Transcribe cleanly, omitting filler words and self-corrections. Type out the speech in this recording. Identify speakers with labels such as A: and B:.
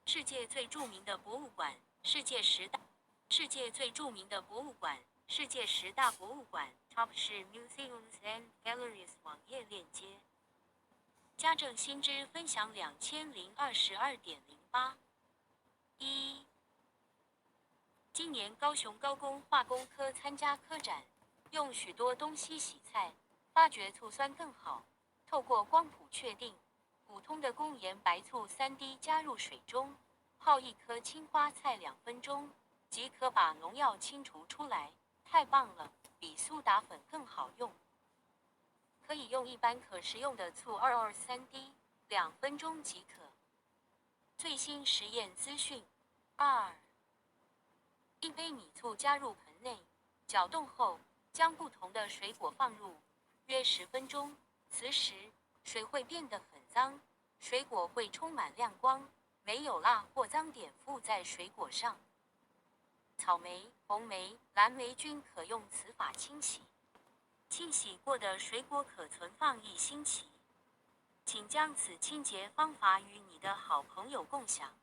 A: 世界最著名的博物馆，世界最著名的博物馆，世界10大博物馆 Top 是 Museums and Galleries 网页链接。家政新知分享2022.08。1. 今年高雄高工化工科参加科展，用许多东西洗菜，发觉醋酸更好。透过光谱确定，普通的工盐白醋3滴加入水中，泡1颗青花菜2分钟，即可把农药清除出来。太棒了，比苏打粉更好用。可以用一般可食用的醋223滴，2分钟即可。最新实验资讯。2. 一杯米醋加入盆内，搅动后，将不同的水果放入，约10分钟。此时，水会变得很脏，水果会充满亮光，没有蜡或脏点附在水果上。草莓、红莓、蓝莓均可用此法清洗。清洗过的水果可存放1星期。请将此清洁方法与你的好朋友共享。